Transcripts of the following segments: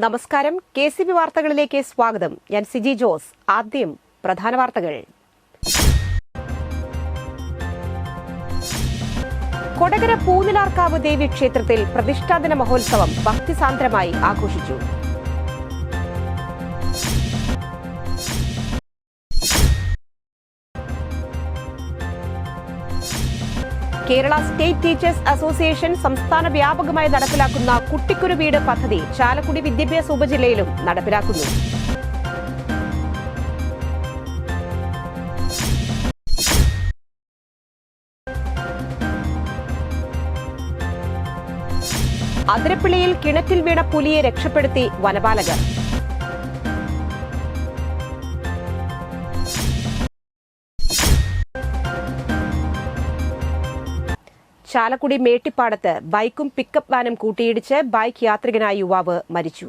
നമസ്കാരം. KCB വാർത്തകളിലേക്ക് സ്വാഗതം. ഞാൻ സിജി ജോസ്. ആദ്യം പ്രധാന വാർത്തകൾ. കൊടകര പൂനിലാർക്കാവ് ദേവി ക്ഷേത്രത്തിൽ പ്രതിഷ്ഠാദിന മഹോത്സവം ഭക്തിസാന്ദ്രമായി ആഘോഷിച്ചു. കേരള സ്റ്റേറ്റ് ടീച്ചേഴ്സ് അസോസിയേഷൻ സംസ്ഥാന വ്യാപകമായി നടപ്പിലാക്കുന്ന കുട്ടിക്കൊരു വീട് പദ്ധതി ചാലക്കുടി വിദ്യാഭ്യാസ ഉപജില്ലയിലും നടപ്പിലാക്കുന്നു. അതിരപ്പിള്ളിയിൽ കിണറ്റിൽ വീണ പുലിയെ രക്ഷപ്പെടുത്തി വനപാലകർ. ചാലക്കുടി മേട്ടിപ്പാടത്ത് ബൈക്കും പിക്കപ്പ് വാനും കൂട്ടിയിടിച്ച് ബൈക്ക് യാത്രികനായ യുവാവ് മരിച്ചു.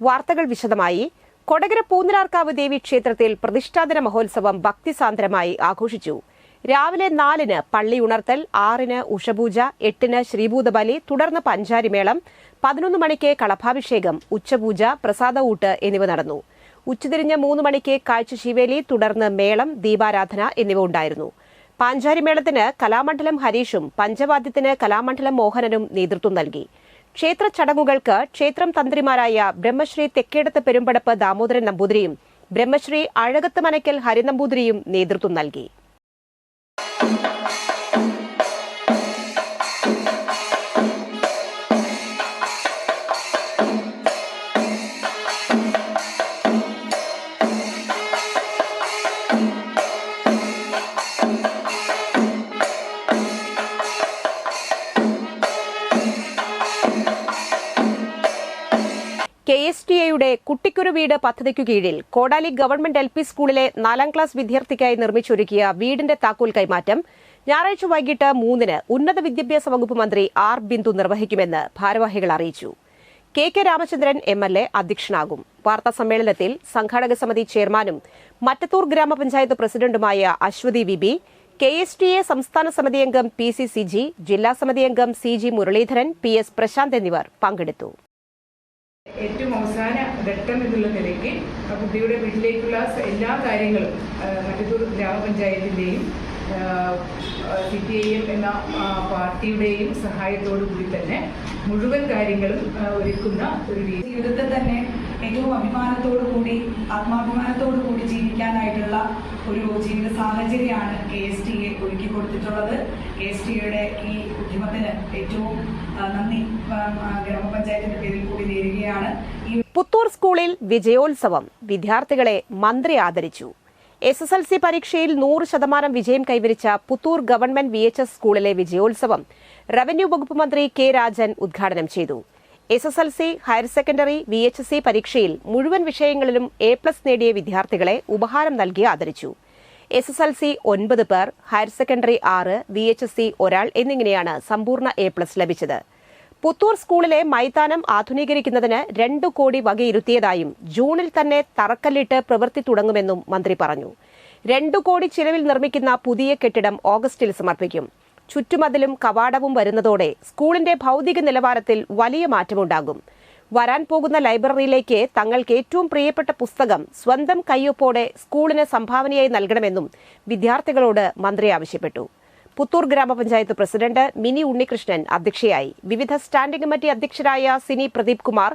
വാർത്തകൾ വിശദമായി. കൊടകര പൂനിലാർക്കാവ് ദേവി ക്ഷേത്രത്തിൽ പ്രതിഷ്ഠാദിന മഹോത്സവം ഭക്തിസാന്ദ്രമായി ആഘോഷിച്ചു. രാവിലെ 4-ന് പള്ളി ഉണർത്തൽ, 6-ന് ഉഷപൂജ, 8-ന് ശ്രീഭൂതബലി, തുടർന്ന് പഞ്ചാരിമേളം, 11 മണിക്ക് കളഭാഭിഷേകം, ഉച്ചപൂജ, പ്രസാദഊട്ട് എന്നിവ നടന്നു. ഉച്ചതിരിഞ്ഞ് 3 മണിക്ക് കാഴ്ചശീവേലി, തുടർന്ന് മേളം, ദീപാരാധന എന്നിവ ഉണ്ടായിരുന്നു. പാഞ്ചാരിമേളത്തിന് കലാമണ്ഡലം ഹരീഷും പഞ്ചവാദ്യത്തിന് കലാമണ്ഡലം മോഹനനും നേതൃത്വം നൽകി. ക്ഷേത്ര ചടങ്ങുകൾക്ക് ക്ഷേത്രം തന്ത്രിമാരായ ബ്രഹ്മശ്രീ തെക്കേടത്ത് പെരുമ്പടപ്പ് ദാമോദരൻ നമ്പൂതിരിയും ബ്രഹ്മശ്രീ അഴകത്ത് മനയ്ക്കൽ ഹരിനമ്പൂതിരിയും നേതൃത്വം നൽകി. KSTAയുടെ കുട്ടിക്കൊരു വീട് പദ്ധതിക്കു കീഴിൽ കോടാലി ഗവൺമെന്റ് LP സ്കൂളിലെ 4ാം ക്ലാസ് വിദ്യാർത്ഥിക്കായി നിർമ്മിച്ചൊരുക്കിയ വീടിന്റെ താക്കോൽ കൈമാറ്റം ഞായറാഴ്ച വൈകിട്ട് 3-ന് ഉന്നത വിദ്യാഭ്യാസ വകുപ്പ് മന്ത്രി R. ബിന്ദു നിർവഹിക്കുമെന്ന് ഭാരവാഹികൾ അറിയിച്ചു. KK Ramachandran MLA അധ്യക്ഷനാകും. വാർത്താ സമ്മേളനത്തിൽ സംഘാടക സമിതി ചെയർമാനും മറ്റത്തൂർ ഗ്രാമപഞ്ചായത്ത് പ്രസിഡന്റുമായ അശ്വതി VB, KSTA സംസ്ഥാന സമിതി അംഗം PC സിജി, ജില്ലാ സമിതി അംഗം CG മുരളീധരൻ, PS പ്രശാന്ത് എന്നിവർ പങ്കെടുത്തു. ഏറ്റവും അവസാന ഘട്ടം എന്നുള്ള നിലയ്ക്ക് കുട്ടിയുടെ വീട്ടിലേക്കുള്ള എല്ലാ കാര്യങ്ങളും മറ്റത്തൂർ ഗ്രാമപഞ്ചായത്തിൻ്റെയും CPIM എന്ന പാർട്ടിയുടെയും സഹായത്തോടു കൂടി തന്നെ മുഴുവൻ കാര്യങ്ങളും ഒരുക്കുന്ന ഒരു ജീവിതത്തിൽ തന്നെ ഏറ്റവും അഭിമാനത്തോടു കൂടി ആത്മാഭിമാനത്തോടു കൂടി ജീവിക്കാനായിട്ടുള്ള ഒരു ജീവിത സാഹചര്യമാണ് KSTA ഒരുക്കി കൊടുത്തിട്ടുള്ളത്. KSTAയുടെ ഈ ഉദ്യമത്തിന് ഏറ്റവും നന്ദി ഗ്രാമപഞ്ചായത്തിന്റെ പേരിൽ കൂടി നേരുകയാണ്. പുത്തൂർ സ്കൂളിൽ വിജയോത്സവം. വിദ്യാർത്ഥികളെ മന്ത്രി ആദരിച്ചു. SSLC പരീക്ഷയിൽ 100% വിജയം കൈവരിച്ച പുത്തൂർ ഗവൺമെന്റ് VHS സ്കൂളിലെ വിജയോത്സവം റവന്യൂ വകുപ്പ് മന്ത്രി K. രാജൻ ഉദ്ഘാടനം ചെയ്തു. SSLC, ഹയർ സെക്കൻഡറി, VHSC പരീക്ഷയിൽ മുഴുവൻ വിഷയങ്ങളിലും A+ നേടിയ വിദ്യാർത്ഥികളെ ഉപഹാരം നൽകി ആദരിച്ചു. SSLC 9 പേർ, ഹയർ സെക്കൻഡറി 6, VHSC 1 എന്നിങ്ങനെയാണ് സമ്പൂർണ്ണ A+ ലഭിച്ചത്. പുത്തൂർ സ്കൂളിലെ മൈതാനം ആധുനീകരിക്കുന്നതിന് 2 കോടി വകയിരുത്തിയതായും ജൂണിൽ തന്നെ തറക്കല്ലിട്ട് പ്രവൃത്തി തുടങ്ങുമെന്നും മന്ത്രി പറഞ്ഞു. 2 കോടി ചിലവിൽ നിർമ്മിക്കുന്ന പുതിയ കെട്ടിടം ഓഗസ്റ്റിൽ സമർപ്പിക്കും. ചുറ്റുമതിലും കവാടവും വരുന്നതോടെ സ്കൂളിന്റെ ഭൗതിക നിലവാരത്തിൽ വലിയ മാറ്റമുണ്ടാകും. വരാൻ പോകുന്ന ലൈബ്രറിയിലേക്ക് തങ്ങൾക്ക് ഏറ്റവും പ്രിയപ്പെട്ട പുസ്തകം സ്വന്തം കയ്യൊപ്പോടെ സ്കൂളിന് സംഭാവനയായി നൽകണമെന്നും വിദ്യാർത്ഥികളോട് മന്ത്രി ആവശ്യപ്പെട്ടു. പുത്തൂർ ഗ്രാമപഞ്ചായത്ത് പ്രസിഡന്റ് മിനി ഉണ്ണികൃഷ്ണൻ അധ്യക്ഷയായി. വിവിധ സ്റ്റാൻഡിംഗ് കമ്മിറ്റി അധ്യക്ഷരായ Sini Pradeep Kumar,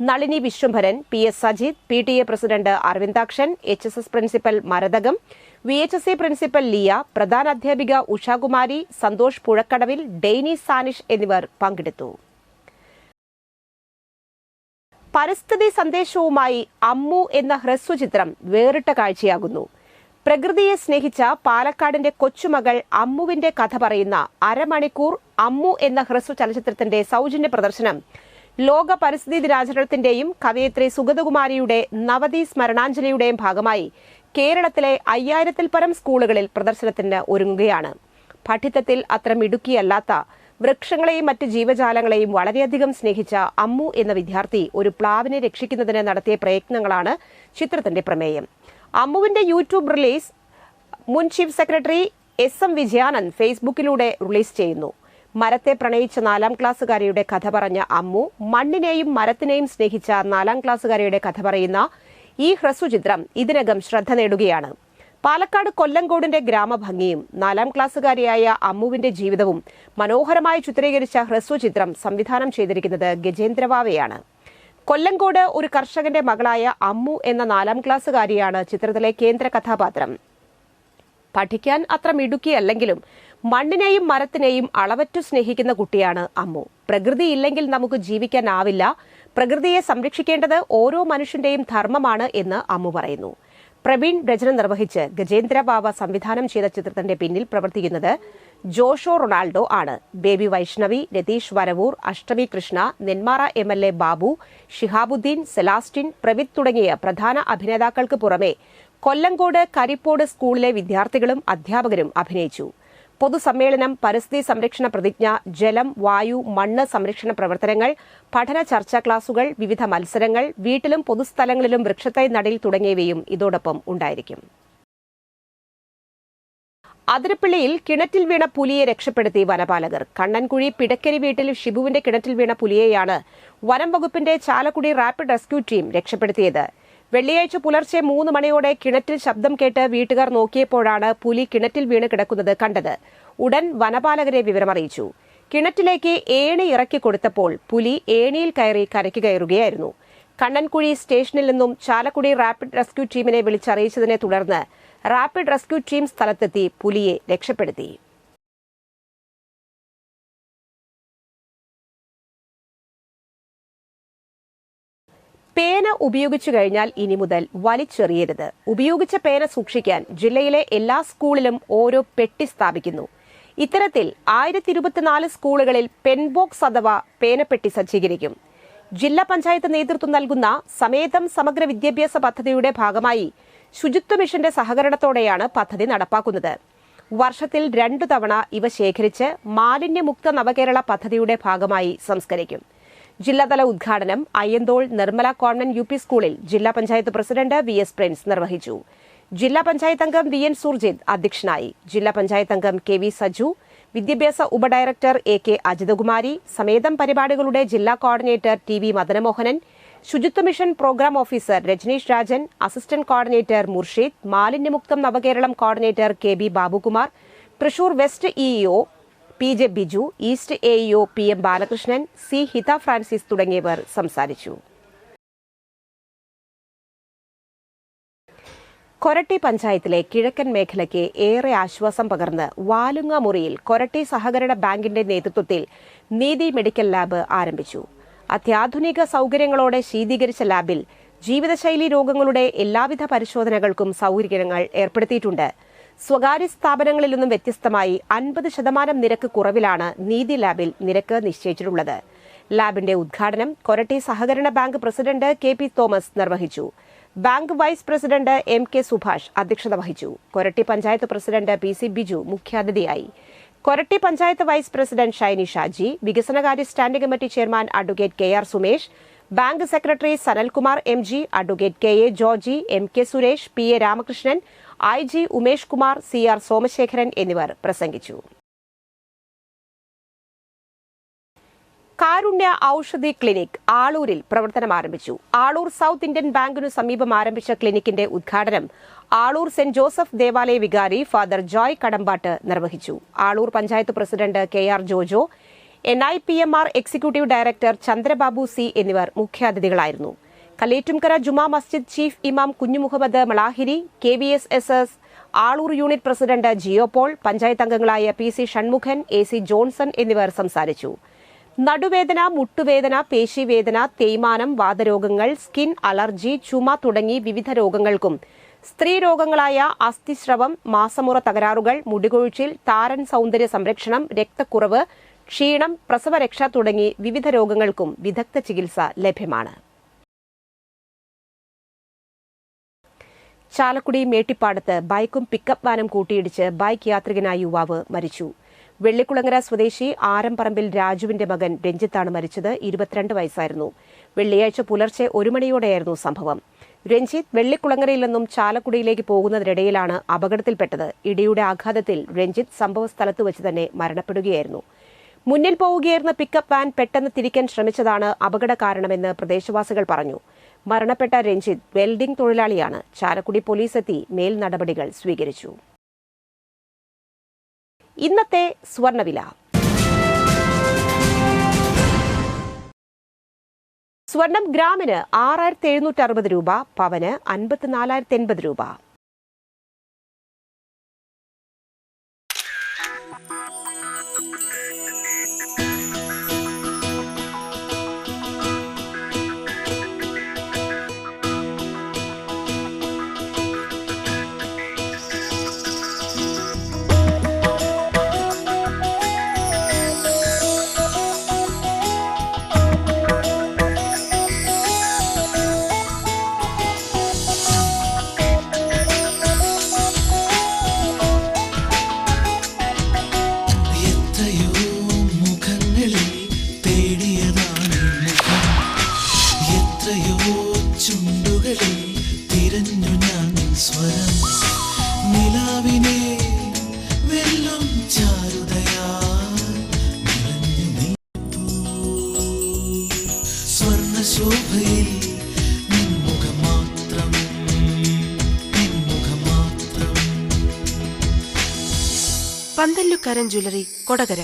Nalini Viswambharan, PS Sajith, PTA president Aravindakshan, HSS principal Marathakam, VHSC principal Liya, പ്രധാന അധ്യാപിക ഉഷാകുമാരി, സന്തോഷ് പുഴക്കടവിൽ, ഡെയ്നി സാനിഷ് എന്നിവർ പങ്കെടുത്തു. പരിസ്ഥിതി സന്ദേശവുമായി അമ്മു എന്ന ഹ്രസ്വചിത്രം വേറിട്ട കാഴ്ചയാകുന്നു. പ്രകൃതിയെ സ്നേഹിച്ച പാലക്കാടിന്റെ കൊച്ചുമകൾ അമ്മുവിന്റെ കഥ പറയുന്ന അരമണിക്കൂർ അമ്മു എന്ന ഹ്രസ്വ ചലച്ചിത്രത്തിന്റെ സൗജന്യ പ്രദർശനം ലോക പരിസ്ഥിതി ദിനാചരണത്തിന്റെയും കവയിത്രി സുഗതകുമാരിയുടെ നവതി സ്മരണാഞ്ജലിയുടെയും ഭാഗമായി കേരളത്തിലെ 5000-ൽ പരം സ്കൂളുകളിൽ പ്രദർശനത്തിന് ഒരുങ്ങുകയാണ്. പഠിത്തത്തിൽ അത്ര മിടുക്കിയല്ലാത്ത വൃക്ഷങ്ങളെയും മറ്റ് ജീവജാലങ്ങളെയും വളരെയധികം സ്നേഹിച്ച അമ്മു എന്ന വിദ്യാർത്ഥി ഒരു പ്ലാവിനെ രക്ഷിക്കുന്നതിന് നടത്തിയ പ്രയത്നങ്ങളാണ് ചിത്രത്തിന്റെ പ്രമേയം. അമ്മുവിന്റെ യൂട്യൂബ് റിലീസ് മുൻ ചീഫ് സെക്രട്ടറി SM വിജയാനന്ദ് ഫേസ്ബുക്കിലൂടെ റിലീസ് ചെയ്യുന്നു. മരത്തെ പ്രണയിച്ച 4-ാം ക്ലാസ്സുകാരിയുടെ കഥ പറഞ്ഞ അമ്മു, മണ്ണിനെയും മരത്തിനെയും സ്നേഹിച്ച 4-ാം ക്ലാസ്സുകാരിയുടെ കഥ പറയുന്ന ഈ ഹ്രസ്വചിത്രം ഇതിനകം ശ്രദ്ധ നേടുകയാണ്. പാലക്കാട് കൊല്ലങ്കോടിന്റെ ഗ്രാമഭംഗിയും 4-ാം ക്ലാസ്സുകാരിയായ അമ്മുവിന്റെ ജീവിതവും മനോഹരമായി ചിത്രീകരിച്ച ഹ്രസ്വചിത്രം സംവിധാനം ചെയ്തിരിക്കുന്നത് ഗജേന്ദ്രവാവയാണ്. കൊല്ലങ്കോട് ഒരു കർഷകന്റെ മകളായ അമ്മു എന്ന 4-ാം ക്ലാസ്സുകാരിയാണ് ചിത്രത്തിലെ കേന്ദ്ര കഥാപാത്രം. പഠിക്കാൻ അത്ര മിടുക്കിയല്ലെങ്കിലും മണ്ണിനെയും മരത്തിനെയും അളവറ്റു സ്നേഹിക്കുന്ന കുട്ടിയാണ് അമ്മു. പ്രകൃതി ഇല്ലെങ്കിൽ നമുക്ക് ജീവിക്കാനാവില്ല. പ്രകൃതിയെ സംരക്ഷിക്കേണ്ടത് ഓരോ മനുഷ്യന്റെയും ധർമ്മമാണ് എന്ന് അമ്മു പറയുന്നു. പ്രവീൺ രചന നിർവഹിച്ച് ഗജേന്ദ്രവാവ സംവിധാനം ചെയ്ത ചിത്രത്തിന്റെ പിന്നിൽ പ്രവർത്തിക്കുന്നത് ജോഷോ റൊണാൾഡോ ആണ്. ബേബി വൈഷ്ണവി, രതീഷ് വരവൂർ, അഷ്ടമി കൃഷ്ണ, നെന്മാറ MLA ബാബു, ഷിഹാബുദ്ദീൻ, സെലാസ്റ്റിൻ, പ്രവിത് തുടങ്ങിയ പ്രധാന അഭിനേതാക്കൾക്ക് പുറമെ കൊല്ലങ്കോട് കരിപ്പോട് സ്കൂളിലെ വിദ്യാർത്ഥികളും അധ്യാപകരും അഭിനയിച്ചു. പൊതുസമ്മേളനം, പരിസ്ഥിതി സംരക്ഷണ പ്രതിജ്ഞ, ജലം, വായു, മണ്ണ് സംരക്ഷണ പ്രവർത്തനങ്ങൾ, പഠന ചർച്ചാ ക്ലാസുകൾ, വിവിധ മത്സരങ്ങൾ, വീട്ടിലും പൊതുസ്ഥലങ്ങളിലും വൃക്ഷത്തൈ നടീൽ തുടങ്ങിയവയും ഇതോടൊപ്പം ഉണ്ടായിരിക്കും. അതിരപ്പള്ളിയിൽ കിണറ്റിൽ വീണ പുലിയെ രക്ഷപ്പെടുത്തി വനപാലകർ. കണ്ണൻകുഴി പിടക്കരി വീട്ടിൽ ഷിബുവിന്റെ കിണറ്റിൽ വീണ പുലിയെയാണ് വനം വകുപ്പിന്റെ ചാലക്കുടി റാപ്പിഡ് റെസ്ക്യൂ ടീം രക്ഷപ്പെടുത്തിയത്. വെള്ളിയാഴ്ച പുലർച്ചെ 3 മണിയോടെ കിണറ്റിൽ ശബ്ദം കേട്ട് വീട്ടുകാർ നോക്കിയപ്പോഴാണ് പുലി കിണറ്റിൽ വീണ് കിടക്കുന്നത് കണ്ടത്. ഉടൻ വനപാലകരെ വിവരമറിയിച്ചു. കിണറ്റിലേക്ക് ഏണി ഇറക്കി കൊടുത്തപ്പോൾ പുലി ഏണിയിൽ കയറി കരയ്ക്ക് കയറുകയായിരുന്നു. കണ്ണൻകുഴി സ്റ്റേഷനിൽ നിന്നും ചാലക്കുടി റാപ്പിഡ് റെസ്ക്യൂ ടീമിനെ വിളിച്ചറിയിച്ചതിനെ തുടർന്ന് റാപ്പിഡ് റെസ്ക്യൂ ടീം സ്ഥലത്തെത്തി പുലിയെ രക്ഷപ്പെടുത്തി. പേന ഉപയോഗിച്ചു കഴിഞ്ഞാൽ ഇനി മുതൽ വലിച്ചെറിയരുത്. ഉപയോഗിച്ച പേന സൂക്ഷിക്കാൻ ജില്ലയിലെ എല്ലാ സ്കൂളിലും ഓരോ പെട്ടി സ്ഥാപിക്കുന്നു. ഇത്തരത്തിൽ 1024 സ്കൂളുകളിൽ പെൻബോക്സ് അഥവാ പേനപ്പെട്ടി സജ്ജീകരിക്കും. ജില്ലാ പഞ്ചായത്ത് നേതൃത്വം നൽകുന്ന സമേതം സമഗ്ര വിദ്യാഭ്യാസ പദ്ധതിയുടെ ഭാഗമായി ശുചിത്വ മിഷന്റെ സഹകരണത്തോടെയാണ് പദ്ധതി നടപ്പാക്കുന്നത്. വർഷത്തിൽ 2 തവണ ഇവ ശേഖരിച്ച് മാലിന്യമുക്ത നവകേരള പദ്ധതിയുടെ ഭാഗമായി സംസ്കരിക്കും. ജില്ലാതല ഉദ്ഘാടനം അയ്യന്തോൾ നിർമ്മല കോൺവെന്റ് UP സ്കൂളിൽ ജില്ലാ പഞ്ചായത്ത് പ്രസിഡന്റ് VS പ്രിൻസ് നിർവഹിച്ചു. ജില്ലാ പഞ്ചായത്ത് അംഗം VN സുർജിത് അധ്യക്ഷനായി. ജില്ലാ പഞ്ചായത്ത് അംഗം KV സജു, വിദ്യാഭ്യാസ ഉപഡയറക്ടർ AK അജിതകുമാരി, സമേതം പരിപാടികളുടെ ജില്ലാ coordinator TV Madanamohanan, Suchitwa mission program officer Rajaneesh Rajan, assistant coordinator Murshid, Malinyamuktham Navakeralam coordinator KB Babukumar, Thrissur west EEO PJ Biju, east AEO PM Balakrishnan, C Hitha Francis തുടങ്ങിയവർ സംസാരിച്ചു. കൊരട്ടി പഞ്ചായത്തിലെ കിഴക്കൻ മേഖലയ്ക്ക് ഏറെ ആശ്വാസം പകർന്ന് വാലുങ്ങ മുറിയിൽ കൊരട്ടി സഹകരണ ബാങ്കിന്റെ നേതൃത്വത്തിൽ നീതി മെഡിക്കൽ ലാബ് ആരംഭിച്ചു. അത്യാധുനിക സൌകര്യങ്ങളോടെ ശീതീകരിച്ച ലാബിൽ ജീവിതശൈലി രോഗങ്ങളുടെ എല്ലാവിധ പരിശോധനകൾക്കും സൌകര്യങ്ങൾ ഏർപ്പെടുത്തിയിട്ടുണ്ട്. സ്വകാര്യ സ്ഥാപനങ്ങളിൽ നിന്നും വ്യത്യസ്തമായി 50% നിരക്ക് കുറവിലാണ് നീതി ലാബിൽ നിരക്ക് നിശ്ചയിച്ചിട്ടുള്ളത്. ലാബിന്റെ ഉദ്ഘാടനം കൊരട്ടി സഹകരണ ബാങ്ക് പ്രസിഡന്റ് KP തോമസ് നിർവഹിച്ചു. Bank vice president MK Subhash അധ്യക്ഷത വഹിച്ചു. കൊരട്ടി പഞ്ചായത്ത് പ്രസിഡന്റ് PC ബിജു മുഖ്യാതിഥിയായി. കൊരട്ടി പഞ്ചായത്ത് വൈസ് പ്രസിഡന്റ് ഷൈനി ഷാജി, വികസനകാര്യ standing committee chairman advocate KR Sumesh, bank secretary Sanalkumar MG, advocate KA Georgy, MK Suresh, PA Ramakrishnan, IG Umesh Kumar, CR Somasekharan എന്നിവർ പ്രസംഗിച്ചു. കാരുണ്യ ഔഷധി ക്ലിനിക് ആളൂരിൽ പ്രവർത്തനം ആരംഭിച്ചു. ആളൂർ സൌത്ത് ഇന്ത്യൻ ബാങ്കിനു സമീപം ആരംഭിച്ച ക്ലിനിക്കിന്റെ ഉദ്ഘാടനം ആളൂർ സെന്റ് ജോസഫ് ദേവാലയ വികാരി ഫാദർ ജോയ് കടമ്പാട്ട് നിർവഹിച്ചു. Aloor panchayat president KR Jojo, NIPMR executive director Chandrababu C എന്നിവർ മുഖ്യാതിഥികളായിരുന്നു. കലേറ്റുംകര ജുമാ മസ്ജിദ് ചീഫ് ഇമാം Kunjumuhammad Malahiri, KVSSS Aloor unit president Geo Paul, panchayat അംഗങ്ങളായ PC ഷൺമുഖൻ, AC ജോൺസൺ എന്നിവർ സംസാരിച്ചു. നടുവേദന, മുട്ടുവേദന, പേശിവേദന, തേയ്മാനം, വാതരോഗങ്ങൾ, സ്കിൻ അലർജി, ചുമ തുടങ്ങി വിവിധ രോഗങ്ങൾക്കും സ്ത്രീ രോഗങ്ങളായ അസ്ഥിസ്രവം, മാസമുറ തകരാറുകൾ, മുടികൊഴിച്ചിൽ, താരൻ സൗന്ദര്യ സംരക്ഷണം, രക്തക്കുറവ്, ക്ഷീണം, പ്രസവരക്ഷ തുടങ്ങി വിവിധ രോഗങ്ങൾക്കും വിദഗ്ധ ചികിത്സ ലഭ്യമാണ്. ചാലക്കുടി മേട്ടിപ്പാടത്ത് ബൈക്കും പിക്കപ്പ് വാനും കൂട്ടിയിടിച്ച് ബൈക്ക് യാത്രികനായ യുവാവ് മരിച്ചു. വെള്ളിക്കുളങ്ങര സ്വദേശി ആരംപറമ്പിൽ രാജുവിന്റെ മകൻ രഞ്ജിത്താണ് മരിച്ചത്. 22 വയസ്സായിരുന്നു. വെള്ളിയാഴ്ച പുലർച്ചെ 1 മണിയോടെയായിരുന്നു സംഭവം. രഞ്ജിത്ത് വെള്ളിക്കുളങ്ങരയിൽ നിന്നും ചാലക്കുടിയിലേക്ക് പോകുന്നതിനിടയിലാണ് അപകടത്തിൽപ്പെട്ടത്. ഇടിയുടെ ആഘാതത്തിൽ രഞ്ജിത്ത് സംഭവസ്ഥലത്ത് വെച്ച് തന്നെ മരണപ്പെടുകയായിരുന്നു. മുന്നിൽ പോവുകയായിരുന്ന പിക്കപ്പ് വാൻ പെട്ടെന്ന് തിരിക്കാൻ ശ്രമിച്ചതാണ് അപകട കാരണമെന്ന് പ്രദേശവാസികൾ പറഞ്ഞു. മരണപ്പെട്ട രഞ്ജിത്ത് വെൽഡിംഗ് തൊഴിലാളിയാണ്. ചാലക്കുടി പോലീസ് എത്തി മേൽ നടപടികൾ സ്വീകരിച്ചു. ഇന്നത്തെ സ്വർണ്ണവില. സ്വർണം ഗ്രാമിന് 6760 രൂപ, പവന് 5480 രൂപ. ചുണ്ടുകളിൽ തിരഞ്ഞു ഞാൻ സ്വരം നിലാവിനെ വെള്ളം ചാരുതയായി സ്വർണ്ണശോഭയിൽ നിൻമുഖം മാത്രം പന്തല്ലുക്കാരൻ ജ്വല്ലറി, കൊടകര.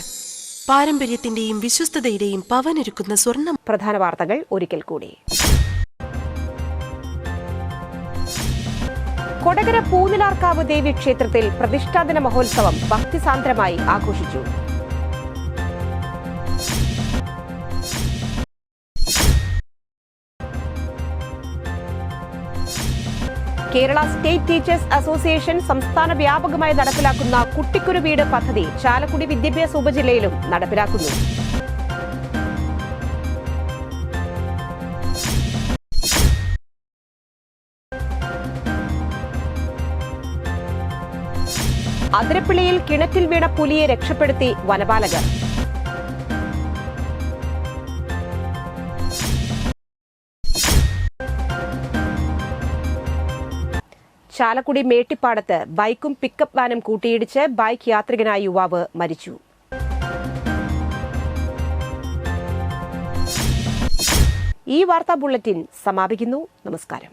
പാരമ്പര്യത്തിന്റെയും വിശ്വസ്തതയുടെയും പവനൊരുക്കുന്ന സ്വർണ്ണം. പ്രധാന വാർത്തകൾ ഒരിക്കൽ കൂടി. കൊടകര പൂനിലാർക്കാവ് ദേവി ക്ഷേത്രത്തിൽ പ്രതിഷ്ഠാദിന മഹോത്സവം ഭക്തിസാന്ദ്രമായി ആഘോഷിച്ചു. കേരള സ്റ്റേറ്റ് ടീച്ചേഴ്സ് അസോസിയേഷൻ സംസ്ഥാന വ്യാപകമായി നടപ്പിലാക്കുന്ന കുട്ടിക്കൊരു വീട് പദ്ധതി ചാലക്കുടി വിദ്യാഭ്യാസ ഉപജില്ലയിലും നടപ്പിലാക്കുന്നു. അതിരപ്പിള്ളിയിൽ കിണറ്റിൽ വീണ പുലിയെ രക്ഷപ്പെടുത്തി വനപാലകർ. ചാലക്കുടി മേട്ടിപ്പാടത്ത് ബൈക്കും പിക്കപ്പ് വാനും കൂട്ടിയിടിച്ച് ബൈക്ക് യാത്രികനായ യുവാവ് മരിച്ചു. ഈ വാർത്താ ബുള്ളറ്റിൻ സമാപിക്കുന്നു. നമസ്കാരം.